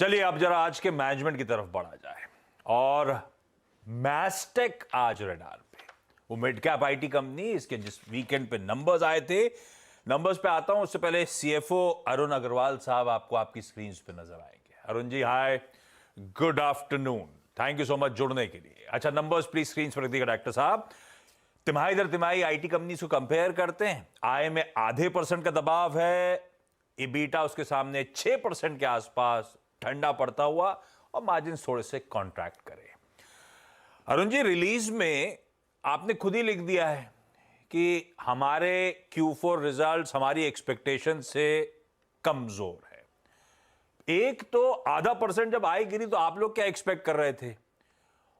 चलिए अब जरा आज के मैनेजमेंट की तरफ बढ़ा जाए और मैस्टेक आज रडार पे। वो मिड कैप आईटी कंपनी, इसके जिस वीकेंड पे नंबर्स आए थे, नंबर्स पे आता हूं उससे पहले सीएफओ अरुण अग्रवाल साहब आपको आपकी स्क्रीन पे नजर आएंगे। Arun ji hi, good afternoon, thank you so much जुड़ने के लिए। अच्छा नंबर्स प्लीज स्क्रीन पर रख दीजिएगा डायरेक्टर साहब। तिमाही दर तिमाही आईटी कंपनी को कंपेयर करते हैं, आय में 0.5% का दबाव है, EBITDA उसके सामने 6% के आसपास ठंडा पड़ता हुआ और मार्जिन थोड़े से कॉन्ट्रैक्ट करे। अरुण जी रिलीज में आपने खुद ही लिख दिया है कि हमारे Q4 रिजल्ट्स हमारी एक्सपेक्टेशन से कमजोर है। एक तो 0.5% जब आय गिरी तो आप लोग क्या एक्सपेक्ट कर रहे थे,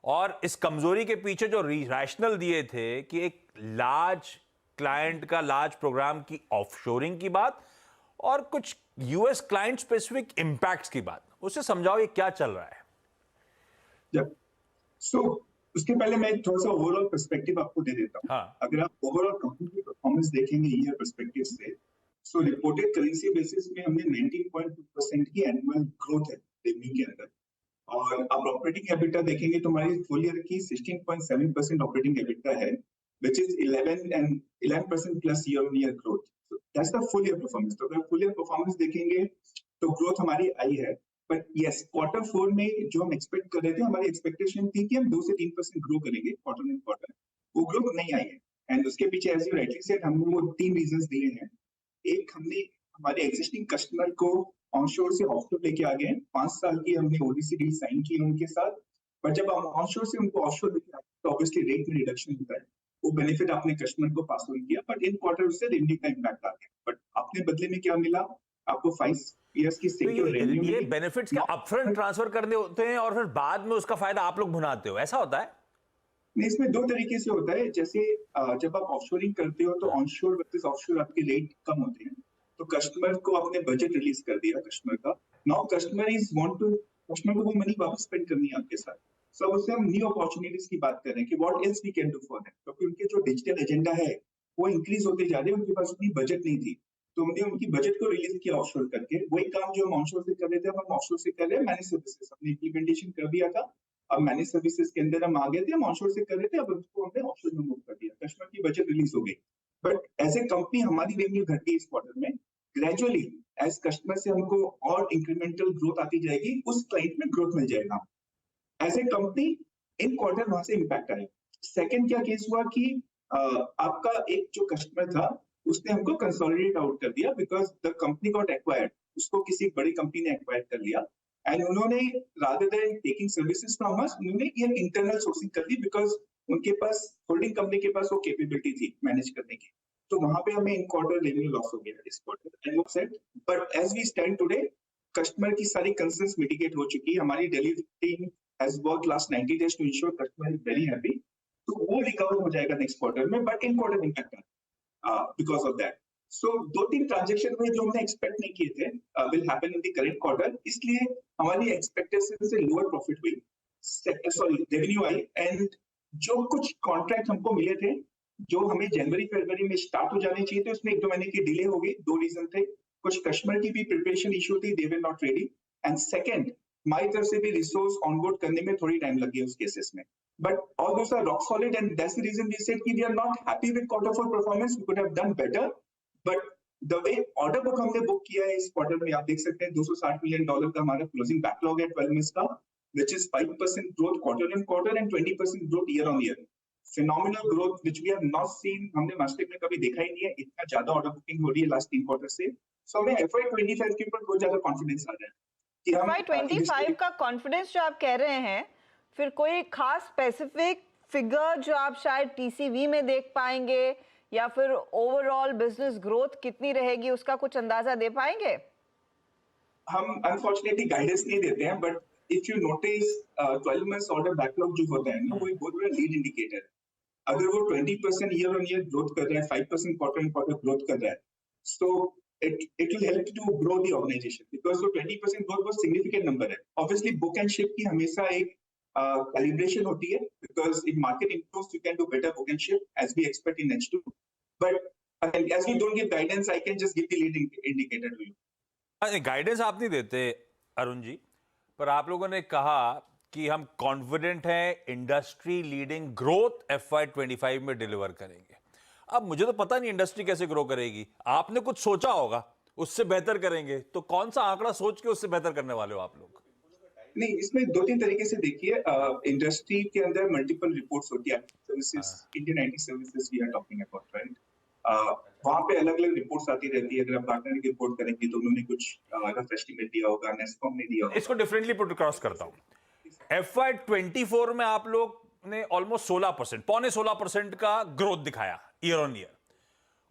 और इस कमजोरी के पीछे जो रैशनल दिए थे कि एक लार्ज क्लाइंट का लार्ज प्रोग्राम की ऑफशोरिंग की बात और कुछ यूएस क्लाइंट स्पेसिफिक इंपैक्ट्स की बात, उससे समझाओ ये क्या चल रहा है। सो उसके पहले मैं थोड़ा सा ओवरऑल पर्सपेक्टिव आपको दे देता हूँ। हाँ। अगर आप ओवरऑल कंपनी की परफॉर्मेंस देखेंगे ईयर पर्सपेक्टिव से, सो रिपोर्टेड करेंसी बेसिस में हमने 19.2% की एनुअल ग्रोथ है रेवेन्यू के अंदर, और आप ऑपरेटिंग एबिटा देखेंगे तो हमारी फुल ईयर की 16.7% ऑपरेटिंग एबिटा है, which is 11% plus year on year growth. That's the full year performance. तो अगर फुल ईयर परफॉर्मेंस देखेंगे तो ग्रोथ हमारी आई है, बट यस क्वार्टर 4 में जो हम एक्सपेक्ट कर रहे थे, हमारी एक्सपेक्टेशन थी कि हम 2 से 3% ग्रो करेंगे क्वार्टर ऑन क्वार्टर, वो ग्रोथ नहीं आई है। एंड उसके पीछे एज यू राइटली सेड हमने वो 3 रीजंस दिए हैं। एक, हमने हमारे एग्जिस्टिंग कस्टमर को ऑनशोर से ऑफशोर लेके आ गए, 5 साल की हमने ओडीसी डील साइन की उनके साथ, पर जब हम ऑनशोर से उनको ऑफशोर लेके आए तो ऑब्वियसली रेट में रिडक्शन होता है, वो बेनिफिट आपने कस्टमर को पास ऑन किया, बट इन क्वार्टर उससे रेवेन्यू का इंपैक्ट आ गया। बट आपने बदले में क्या मिला, आपको 5 इयर्स की सिक्योर रेवेन्यू ये बेनिफिट्स क्या अपफ्रंट ट्रांसफर करने होते हैं और फिर बाद में उसका फायदा आप लोग भुनाते हो, ऐसा होता है? नहीं, इसमें 2 तरीके से होता है। जैसे जब आप ऑफशोरिंग करते हो तो ऑनशोर वर्सेस ऑफशोर आपके रेट कम होते हैं, तो कस्टमर को आपने बजट रिलीज कर दिया कस्टमर का, नाउ कस्टमर को वो मनी वापस स्पेंड करनी है आपके साथ। सो उससे हम न्यू अपॉर्चुनिटीज की बात कर रहे हैं कि what else we can do for them, क्योंकि उनके जो डिजिटल एजेंडा है वो इंक्रीज होते जा रहे हैं, उनके पास उतनी बजट नहीं थी, तो हमने उनकी बजट को रिलीज किया ऑफशोर करके। वही काम जो हम ऑनशोर से कर रहे थे हम ऑफशोर से कर रहे हैं मैनेज सर्विसेज, हमने इम्प्लीमेंटेशन कर दिया था, अब मैनेज सर्विसेज के अंदर हम आ गए थे, हम ऑनशोर से कर रहे थे, अब उसको हमने ऑफशोर में मूव कर दिया, कस्टमर की बजट रिलीज हो गई। बट एज ए कंपनी हमारी रेवेन्यू घट गई इस क्वार्टर में। ग्रेजुअली एज कस्टमर से हमको और इंक्रीमेंटल ग्रोथ आती जाएगी, उस क्लाइंट में ग्रोथ मिल जाएगा। As a company in quarter वहां से इंपैक्ट आया। सेकंड क्या केस हुआ कि आपका एक जो कस्टमर था उसने हमको कंसोलिडेट आउट कर दिया, because the company got acquired, उसको किसी बड़ी कंपनी ने एक्वायर कर लिया, एंड उन्होंने rather than taking services from us, उन्होंने ये इंटरनल सोर्सिंग कर दी, बिकॉज उनके पास होल्डिंग कंपनी के पास वो कैपेबिलिटी थी मैनेज करने की। तो वहां पे हमें इन क्वार्टर रेवेन्यू लॉस हो गया इस क्वार्टर, एंड वो said, but as we stand today customer की सारी कंसर्न्स मिटिगेट हो चुकी है, हमारी delivery team has worked last 90 days to ensure customer is very happy, तो वो रिकवर हो जाएगा नेक्स्ट क्वार्टर में, but in quarter impact because of that. So 2-3 transaction में जो हमने एक्सपेक्ट नहीं किए थे will happen in the current quarter, इसलिए हमारी एक्सपेक्टेशन से लोअर प्रॉफिट हुई, सॉरी रेवेन्यू आई, एंड जो कुछ कॉन्ट्रैक्ट हमको मिले थे जो हमें जनवरी फरवरी में स्टार्ट हो जाने चाहिए थे, उसमें 1-2 महीने की डिले हो गई। 2 रीजन थे, कुछ कस्टमर की भी प्रिपरेशन इशू थी, they were not ready, and second हमारी तरफ से भी रिसोर्स ऑनबोर्ड करने में थोड़ी टाइम लग गई उस केसेस में। But all those are rock solid, and that's the reason we said we are not happy with quarter 4 performance. We could have done better, but the way order book हमने book किया है इस quarter में, आप देख सकते हैं $260 million का हमारा क्लोजिंग बैकलॉग है 12 months का, which is 5% growth quarter on quarter and 20% growth year on year. Phenomenal growth which we have not seen, हमने मास्टेक में कभी देखा ही नहीं है, इतना ज्यादा ऑर्डर बुकिंग हो रही है लास्ट 3 क्वार्टर से। सो हमें FY25 के ऊपर बहुत ज्यादा कॉन्फिडेंस आ रहा है कि हम FY25 का कॉन्फिडेंस जो आप कह रहे हैं, फिर कोई खास स्पेसिफिक फिगर जो आप शायद टीसीवी में देख पाएंगे या फिर ओवरऑल बिजनेस ग्रोथ कितनी रहेगी उसका कुछ अंदाजा दे पाएंगे? हम अनफॉर्चुनेटली गाइडेंस नहीं देते हैं, but if you notice 12 months order backlog जो होता है ना, वो एक बहुत बड़ा लीड इंडिकेटर है। अगर वो 20% ईयर ऑन ईयर ग्रोथ कर रहा है, 5% क्वार्टर ऑन क्वार्टर ग्रोथ कर रहा है, सो it will help to grow the organization, because वो 20% ग्रोथ बहुत सिग्निफिकेंट नंबर है। ऑब्वियसली बुक एंड शिप की हमेशा एक calibration होती है, because if market improves you can do better book and ship as we expect in H2, but as we don't give guidance I can just give the lead indicator to you. Guidance आप नहीं देते अरुण जी, पर आप लोगों ने कहा कि हम कॉन्फिडेंट हैं इंडस्ट्री लीडिंग ग्रोथ FY25 में डिलीवर करेंगे। अब मुझे तो पता नहीं इंडस्ट्री कैसे ग्रो करेगी, आपने कुछ सोचा होगा उससे बेहतर करेंगे, तो कौन सा आंकड़ा सोच के उससे बेहतर करने वाले हो आप लोग? नहीं, इसमें 2-3 तरीके से देखिए, इंडस्ट्री के अंदर मल्टीपल रिपोर्ट्स होती है, services, Indian IT services we are talking about, right? वहाँ पे अलग-अलग रिपोर्ट्स आती रहती है। अगर आप गार्टनर की रिपोर्ट करेंगे तो उन्होंने कुछ रफ एस्टीमेट दिया होगा, नेस्कॉम ने दिया होगा। इसको डिफरेंटली पुट क्रॉस करता हूं। FY24 में आप लोग ने ऑलमोस्ट 16%, पौने 16% का ग्रोथ दिखाया ईयर ऑन ईयर।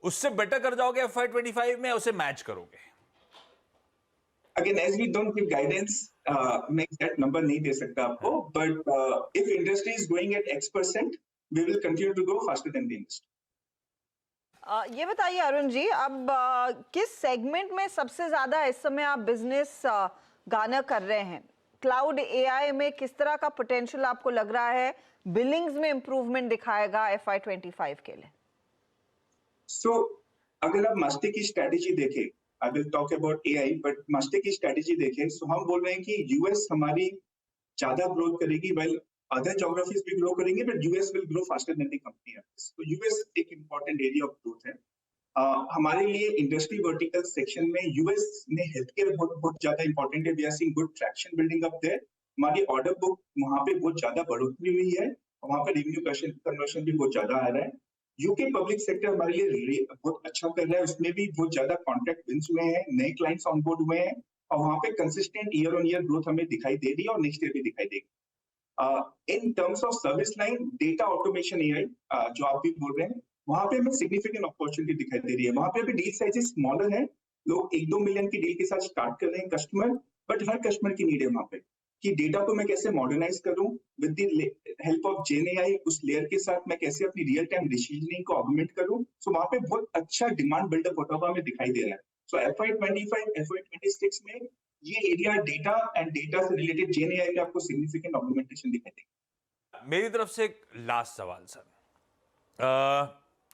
उससे बेटर कर जाओगे FY25 में, उसे मैच करोगे? Again, as we don't give guidance, मैं exact number नहीं दे सकता आपको, but if industry is growing at X%, we will continue to grow faster than the industry. ये बताइए अरुण जी, अब किस सेगमेंट में सबसे ज्यादा इस समय आप बिजनेस गाना कर रहे हैं? क्लाउड एआई में किस तरह का पोटेंशियल आपको लग रहा है बिलिंग्स में इंप्रूवमेंट दिखाएगा FY25 के लिए? So, अगर आप मास्टर की स्ट्रेटेजी देखें, I will talk about AI, but master की स्ट्रेटेजी देखें, so हम बोल रहे हैं कि यूएस हमारी ज्यादा ग्रोथ करेगी, while other geographies भी ग्रो करेंगे, but US will grow faster than the company average. So US एक important area of growth है। हमारे लिए इंडस्ट्री वर्टिकल सेक्शन में यूएस ने हेल्थ केयर बहुत ज्यादा इंपॉर्टेंट है। We are seeing good traction building up there. हमारी ऑर्डर बुक वहां पे बहुत ज्यादा बढ़ोतरी हुई है, वहां पे रेवेन्यू कन्वर्शन भी बहुत ज्यादा आ रहा है। यूके पब्लिक सेक्टर हमारे लिए बहुत अच्छा कर रहा है, उसमें भी बहुत ज्यादा कॉन्ट्रैक्ट विंस हुए हैं, नए क्लाइंट्स ऑनबोर्ड हुए हैं, और वहां पे consistent year on year growth हमें दिखाई दे रही है और नेक्स्ट ईयर भी दिखाई देगी। In terms of service line, data automation AI जो आप भी बोल रहे हैं, वहां पे हमें सिग्निफिकेंट अपॉर्चुनिटी दिखाई दे रही है। वहां पे अभी डील साइजेस स्मॉलर है, लोग 1-2 मिलियन की डील के साथ स्टार्ट कर रहे हैं कस्टमर, बट हर कस्टमर की नीड है वहां पे कि डेटा को मैं कैसे मॉडर्नाइज करूं विद द हेल्प ऑफ जेएनएआई, उस लेयर के साथ मैं कैसे अपनी रियल टाइम डिसीजनिंग को ऑगमेंट करूं। सो वहां पे बहुत अच्छा डिमांड बिल्डअप होता हुआ हमें दिखाई दे रहा है। सो FY25, FY26 में ये एरिया डेटा एंड डेटा से रिलेटेड जेएनएआई में आपको सिग्निफिकेंट ऑगमेंटेशन दिखाई देगी। मेरी तरफ से एक लास्ट सवाल सर,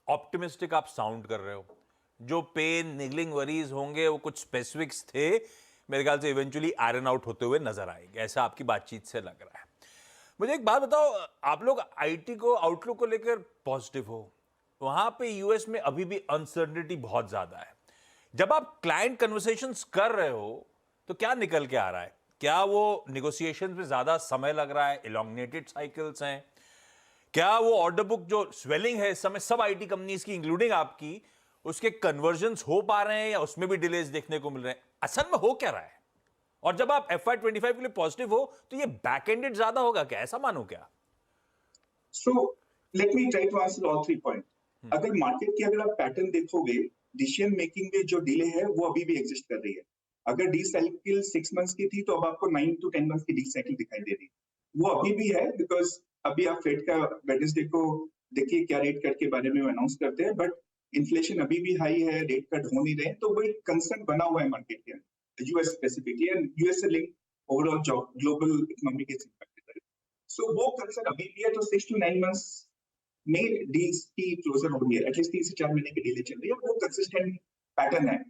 ऑप्टिमिस्टिक आप साउंड कर रहे हो, जो पेन निगलिंग वरीज होंगे वो कुछ स्पेसिफिक्स थे, मेरे ख्याल से इवेंचुअली आयरन आउट होते हुए नजर आएंगे, ऐसा आपकी बातचीत से लग रहा है। मुझे एक बात बताओ, आप लोग आईटी को आउटलुक को लेकर पॉजिटिव हो, वहां पे यूएस में अभी भी अनसर्टेनिटी बहुत ज्यादा है। जब आप क्लाइंट कन्वर्सेशंस कर रहे हो तो क्या निकल के आ रहा है? क्या वो निगोशिएशन में ज्यादा समय लग रहा है, इलॉन्गेटेड साइकिल्स हैं? क्या वो ऑर्डर बुक जो स्वेलिंग है इस समय सब आईटी कंपनीज की इंक्लूडिंग आपकी, उसके कन्वर्जन्स हो पा रहे हैं या उसमें भी डिलेज देखने को मिल रहे हैं? असल में हो क्या रहा है? और जब आप FY25 के लिए पॉजिटिव हो तो ये बैक एंडेड ज्यादा होगा क्या, ऐसा मानो क्या? So let me try to answer all 3 point. अगर मार्केट की अगर आप पैटर्न देखोगे, डिसीजन मेकिंग में जो डिले है वो अभी भी एग्जिस्ट कर रही है। अगर डी साइकिल 6 मंथ्स की थी तो अब आपको 9 to 10 मंथ्स की डी साइकिल दिखाई दे रही है। वो अभी भी है, बिकॉज अभी आप फेड का वेडनेसडे को देखिए क्या रेट कट के बारे में अनाउंस करते हैं, बट इन्फ्लेशन अभी भी हाई है, रेट कट हो नहीं रहे, तो वो एक कंसर्न बना हुआ है मार्केट के अंदर, यूएस स्पेसिफिकली, एंड यूएस से लिंक ओवरऑल ग्लोबल इकोनॉमी के इम्पैक्ट। सो वो कंसर्न अभी भी है, तो 6 to 9 मंथ्स में डील्स की क्लोजर हो रही है, एटलीस्ट 3 से 4 महीने की डील चल रही है, वो कंसिस्टेंट पैटर्न है।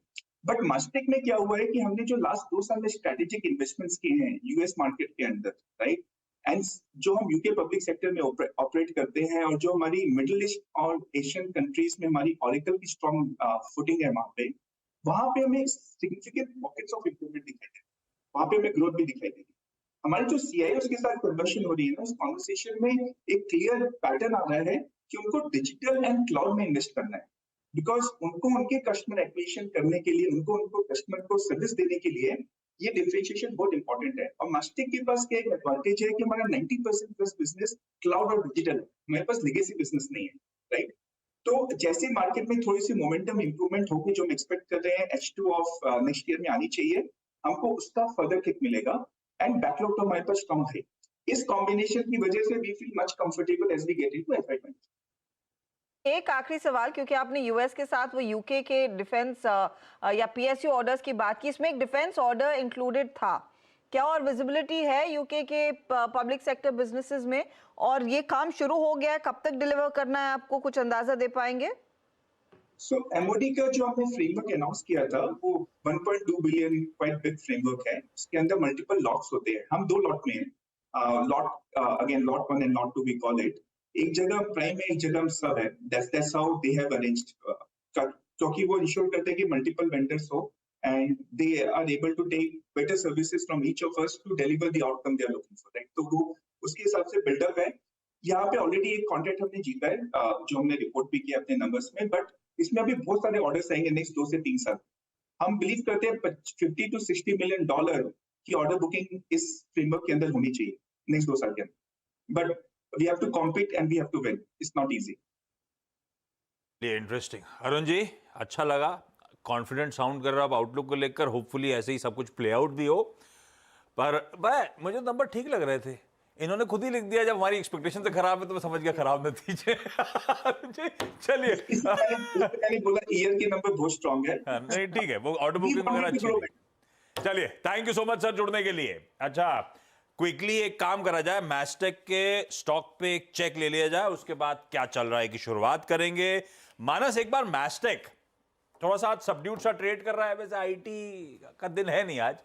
बट मास्टेक में क्या हुआ है कि हमने जो लास्ट 2 साल में स्ट्रेटेजिक इन्वेस्टमेंट्स किए हैं यूएस मार्केट के अंदर, राइट, एंड जो हम यूके पब्लिक सेक्टर में ऑपरेट करते हैं, और जो हमारी मिडिल ईस्ट और एशियन कंट्रीज में हमारी ऑरेकल की स्ट्रॉन्ग फुटिंग है वहां पे हमें सिग्निफिकेंट पॉकेट्स ऑफ इंप्रूवमेंट दिखाई दे, वहां पे हमें ग्रोथ भी दिखाई देगी। हमारे जो सीआईओ के साथ कन्वर्शन हो रही है ना, उस कॉन्वर्सेशन में एक क्लियर पैटर्न आ रहा है कि उनको डिजिटल एंड क्लाउड में इन्वेस्ट करना है, बिकॉज उनको उनके कस्टमर एक्विजिशन करने के लिए, उनको कस्टमर को सर्विस देने के लिए ये डिफरेंशिएशन बहुत इंपॉर्टेंट है। और मास्टेक के पास क्या एक एडवांटेज है कि हमारा 90% प्लस बिजनेस क्लाउड और डिजिटल है, हमारे पास लेगेसी बिजनेस नहीं है, राइट। तो जैसे मार्केट में थोड़ी सी मोमेंटम इंप्रूवमेंट होगी, जो हम एक्सपेक्ट कर रहे हैं H2 ऑफ नेक्स्ट ईयर में आनी चाहिए, हमको उसका फर्दर किक मिलेगा, एंड बैकलॉग तो हमारे पास स्ट्रॉन्ग है। इस कॉम्बिनेशन की वजह से we feel much comfortable as we get into FY25। एक आखिरी सवाल, क्योंकि आपने यूएस के साथ वो यूके के डिफेंस या पीएसयू ऑर्डर्स की बात की, इसमें एक डिफेंस ऑर्डर इंक्लूडेड था क्या, और विजिबिलिटी है यूके के पब्लिक सेक्टर बिजनेसेस में, और ये काम शुरू हो गया है, कब तक डिलीवर करना है आपको, कुछ अंदाजा दे पाएंगे? सो एमओडी का जो हमने फ्रेमवर्क अनाउंस किया था वो 1.2 बिलियन क्वाइट बिग फ्रेमवर्क है। उसके अंदर मल्टीपल लॉट्स होते हैं। हम 2 लॉट में हैं। Lot again lot 1 and lot 2 we call it. एक जगह प्राइम है, एक जगह सब है। That's how they have arranged, क्योंकि वो इंश्योर करते हैं कि मल्टीपल वेंडर्स हो and they are able to take better services from each of us to deliver the outcome they are looking for, right? तो वो उसके हिसाब से बिल्डअप है। यहाँ पे ऑलरेडी एक कॉन्ट्रैक्ट हमने जीता है, जो हमने रिपोर्ट भी किया अपने नंबर्स में, बट इसमें अभी बहुत सारे ऑर्डर्स आएंगे नेक्स्ट 2 से 3 साल। हम बिलीव करते हैं 50 to 60 मिलियन डॉलर की ऑर्डर बुकिंग इस फ्रेमवर्क के अंदर होनी चाहिए नेक्स्ट 2 साल के अंदर। But we have to compete and we have to win. It's not easy. Interesting. Arun ji, अच्छा लगा, कॉन्फिडेंट साउंड कर रहा आप आउटलुक को लेकर। होपफुली ऐसे ही सब कुछ प्ले आउट भी हो। पर मुझे नंबर ठीक लग रहे थे। इन्होंने खुद ही लिख दिया जब हमारी एक्सपेक्टेशन से खराब है तो मैं समझ गया खराब नतीजे। चलिए मैंने बोला ईयर के नंबर बहुत स्ट्रांग है। नहीं ठीक है, वो ऑर्डर बुकिंग वगैरह अच्छी थी। चलिए, thank you so much sir जुड़ने के लिए। अच्छा, क्विकली एक काम करा जाए, मैस्टेक के स्टॉक पे एक चेक ले लिया जाए, उसके बाद क्या चल रहा है की शुरुआत करेंगे। मानस, एक बार मैस्टेक थोड़ा सा सबड्यूट सा ट्रेड कर रहा है, वैसे आईटी का दिन है नहीं आज,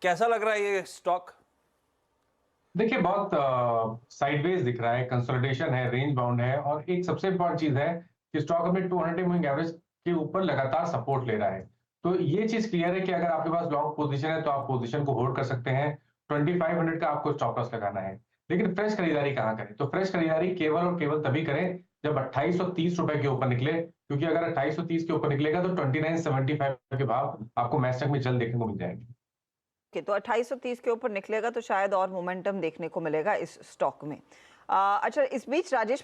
कैसा लग रहा है ये स्टॉक? देखिए, बहुत साइडवेज दिख रहा है, कंसोलिडेशन है, रेंज बाउंड है, और एक सबसे इंपॉर्टेंट चीज है कि स्टॉक अपने 200 मूविंग एवरेज के ऊपर लगातार सपोर्ट ले रहा है। तो ये चीज क्लियर है कि अगर आपके पास लॉन्ग पोजीशन है तो आप पोजीशन को होल्ड कर सकते हैं। 2500 का आपको स्टॉप लॉस लगाना है। लेकिन फ्रेश खरीदारी कहाँ करें? तो फ्रेश खरीदारी केवल और केवल तभी करें जब 2830 रुपए के ऊपर निकले, क्योंकि अगर 2830 के ऊपर निकलेगा तो 2975 के भाव आपको मैस्टेक में जल्द देखने को मिल जाएंगे। तो 2830 के ऊपर निकलेगा तो शायद और मोमेंटम देखने को मिलेगा इस स्टॉक में। अच्छा, इस बीच राजेश